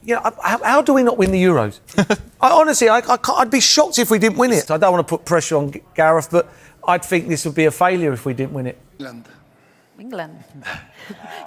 how do we not win the Euros? Honestly, I'd be shocked if we didn't win it. I don't want to put pressure on Gareth, but I'd think this would be a failure if we didn't win it. England.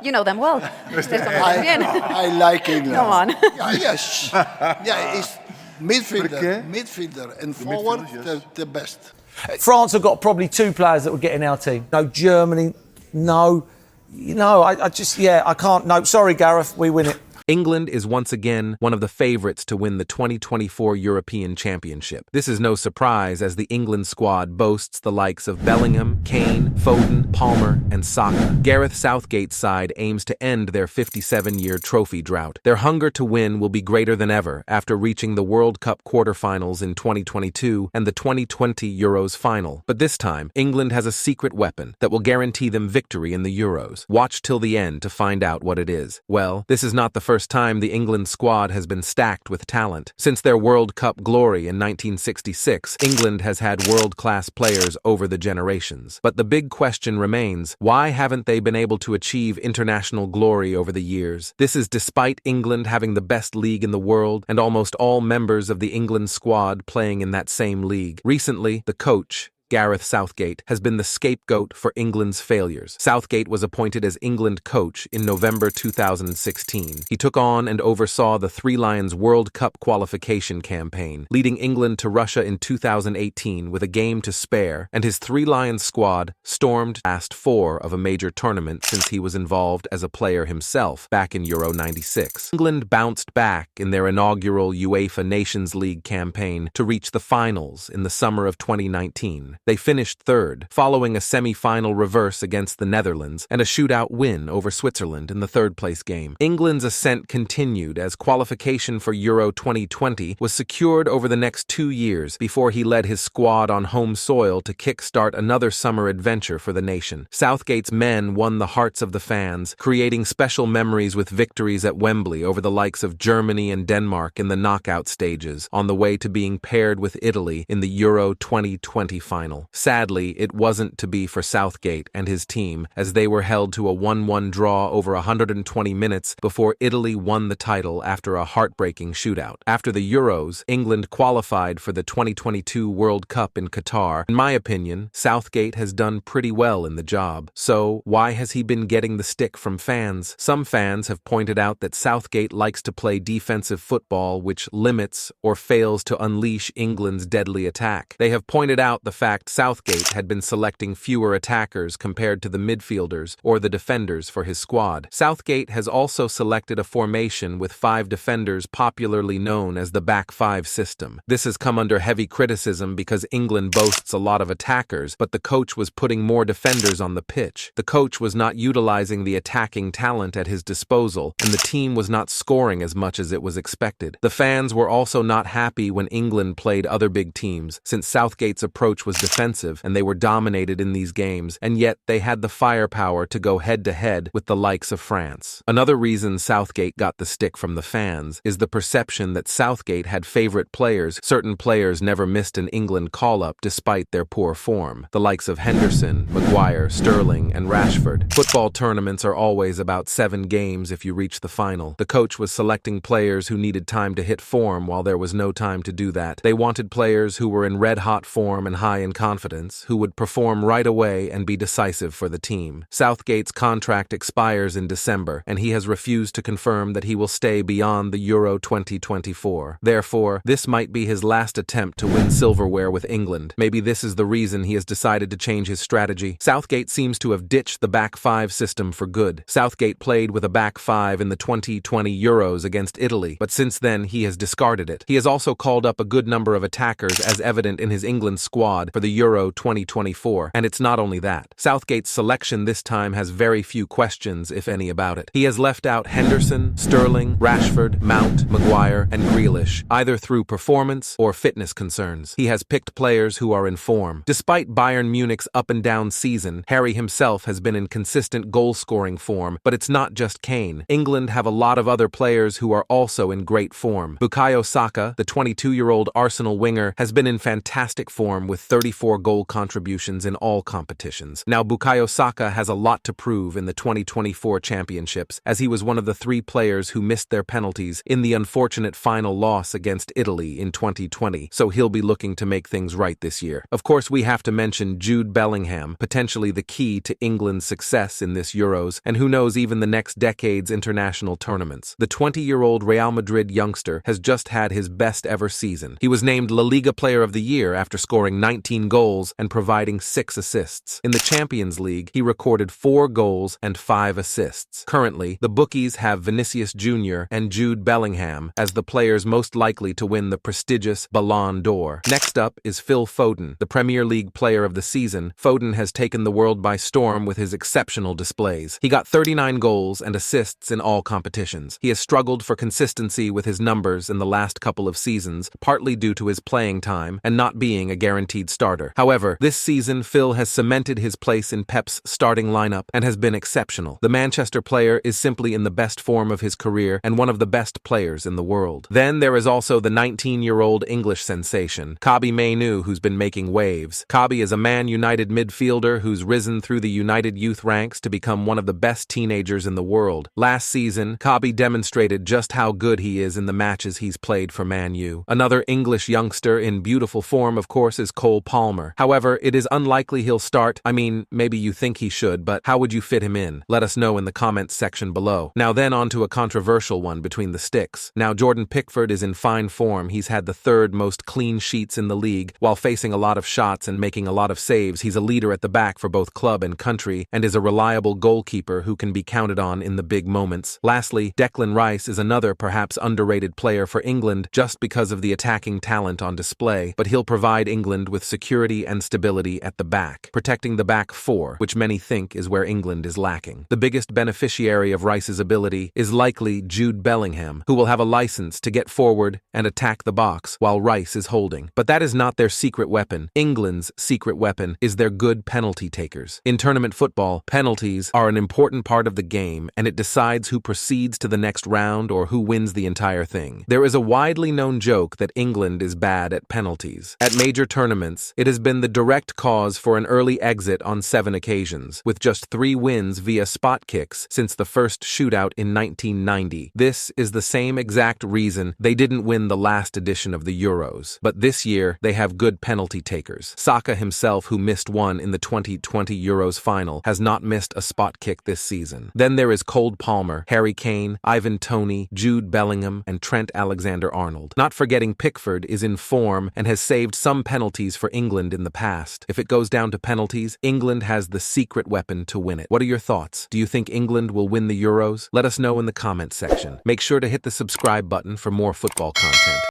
You know them well. I like England. Come on. Yes. Yeah, it's midfielder and forward, yes. the best. France have got probably 2 players that would get in our team. No, Germany, no. I can't. No, sorry, Gareth, we win it. England is once again one of the favourites to win the 2024 European Championship. This is no surprise as the England squad boasts the likes of Bellingham, Kane, Foden, Palmer, and Saka. Gareth Southgate's side aims to end their 57-year trophy drought. Their hunger to win will be greater than ever after reaching the World Cup quarter-finals in 2022 and the 2020 Euros final. But this time, England has a secret weapon that will guarantee them victory in the Euros. Watch till the end to find out what it is. Well, this is not the first time the England squad has been stacked with talent. Since their World Cup glory in 1966, England has had world-class players over the generations. But the big question remains, why haven't they been able to achieve international glory over the years? This is despite England having the best league in the world and almost all members of the England squad playing in that same league. Recently, the coach, Gareth Southgate, has been the scapegoat for England's failures. Southgate was appointed as England coach in November 2016. He took on and oversaw the Three Lions World Cup qualification campaign, leading England to Russia in 2018 with a game to spare, and his Three Lions squad stormed the last 4 of a major tournament since he was involved as a player himself back in Euro '96. England bounced back in their inaugural UEFA Nations League campaign to reach the finals in the summer of 2019. They finished 3rd, following a semi-final reverse against the Netherlands and a shootout win over Switzerland in the 3rd-place game. England's ascent continued as qualification for Euro 2020 was secured over the next 2 years before he led his squad on home soil to kickstart another summer adventure for the nation. Southgate's men won the hearts of the fans, creating special memories with victories at Wembley over the likes of Germany and Denmark in the knockout stages, on the way to being paired with Italy in the Euro 2020 final. Sadly, it wasn't to be for Southgate and his team, as they were held to a 1-1 draw over 120 minutes before Italy won the title after a heartbreaking shootout. After the Euros, England qualified for the 2022 World Cup in Qatar. In my opinion, Southgate has done pretty well in the job. So, why has he been getting the stick from fans? Some fans have pointed out that Southgate likes to play defensive football which limits or fails to unleash England's deadly attack. They have pointed out the fact Southgate had been selecting fewer attackers compared to the midfielders or the defenders for his squad. Southgate has also selected a formation with 5 defenders popularly known as the back 5 system. This has come under heavy criticism because England boasts a lot of attackers, but the coach was putting more defenders on the pitch. The coach was not utilizing the attacking talent at his disposal, and the team was not scoring as much as it was expected. The fans were also not happy when England played other big teams, since Southgate's approach was defensive and they were dominated in these games, and yet they had the firepower to go head-to-head with the likes of France. Another reason Southgate got the stick from the fans is the perception that Southgate had favorite players. Certain players never missed an England call-up despite their poor form, the likes of Henderson, Maguire, Sterling, and Rashford. Football tournaments are always about 7 games if you reach the final. The coach was selecting players who needed time to hit form while there was no time to do that. They wanted players who were in red-hot form and high in confidence, who would perform right away and be decisive for the team. Southgate's contract expires in December, and he has refused to confirm that he will stay beyond the Euro 2024. Therefore, this might be his last attempt to win silverware with England. Maybe this is the reason he has decided to change his strategy. Southgate seems to have ditched the back 5 system for good. Southgate played with a back 5 in the 2020 Euros against Italy, but since then he has discarded it. He has also called up a good number of attackers, as evident in his England squad for the Euro 2024, and it's not only that. Southgate's selection this time has very few questions, if any, about it. He has left out Henderson, Sterling, Rashford, Mount, Maguire, and Grealish, either through performance or fitness concerns. He has picked players who are in form. Despite Bayern Munich's up-and-down season, Harry himself has been in consistent goal-scoring form, but it's not just Kane. England have a lot of other players who are also in great form. Bukayo Saka, the 22-year-old Arsenal winger, has been in fantastic form with 30 34 goal contributions in all competitions. Now, Bukayo Saka has a lot to prove in the 2024 championships, as he was one of the 3 players who missed their penalties in the unfortunate final loss against Italy in 2020, so he'll be looking to make things right this year. Of course, we have to mention Jude Bellingham, potentially the key to England's success in this Euros, and who knows, even the next decade's international tournaments. The 20-year-old Real Madrid youngster has just had his best ever season. He was named La Liga Player of the Year after scoring 19 goals and providing 6 assists. In the Champions League, he recorded 4 goals and 5 assists. Currently, the bookies have Vinicius Jr. and Jude Bellingham as the players most likely to win the prestigious Ballon d'Or. Next up is Phil Foden, the Premier League Player of the Season. Foden has taken the world by storm with his exceptional displays. He got 39 goals and assists in all competitions. He has struggled for consistency with his numbers in the last couple of seasons, partly due to his playing time and not being a guaranteed starter. However, this season Phil has cemented his place in Pep's starting lineup and has been exceptional. The Manchester player is simply in the best form of his career and one of the best players in the world. Then there is also the 19-year-old English sensation, Kobbie Mainoo, who's been making waves. Kobbie is a Man United midfielder who's risen through the United youth ranks to become one of the best teenagers in the world. Last season, Kobbie demonstrated just how good he is in the matches he's played for Man U. Another English youngster in beautiful form, of course, is Cole Palmer. However, it is unlikely he'll start. I mean, maybe you think he should, but how would you fit him in? Let us know in the comments section below. Now then, on to a controversial one between the sticks. Now, Jordan Pickford is in fine form. He's had the 3rd most clean sheets in the league. While facing a lot of shots and making a lot of saves, he's a leader at the back for both club and country, and is a reliable goalkeeper who can be counted on in the big moments. Lastly, Declan Rice is another perhaps underrated player for England just because of the attacking talent on display, but he'll provide England with security and stability at the back, protecting the back 4, which many think is where England is lacking. The biggest beneficiary of Rice's ability is likely Jude Bellingham, who will have a license to get forward and attack the box while Rice is holding. But that is not their secret weapon. England's secret weapon is their good penalty takers. In tournament football, penalties are an important part of the game, and it decides who proceeds to the next round or who wins the entire thing. There is a widely known joke that England is bad at penalties. At major tournaments, it has been the direct cause for an early exit on 7 occasions, with just 3 wins via spot kicks since the first shootout in 1990. This is the same exact reason they didn't win the last edition of the Euros. But this year, they have good penalty takers. Saka himself, who missed one in the 2020 Euros final, has not missed a spot kick this season. Then there is Cole Palmer, Harry Kane, Ivan Toney, Jude Bellingham, and Trent Alexander-Arnold. Not forgetting Pickford is in form and has saved some penalties for England in the past. If it goes down to penalties, England has the secret weapon to win it. What are your thoughts? Do you think England will win the Euros? Let us know in the comments section. Make sure to hit the subscribe button for more football content.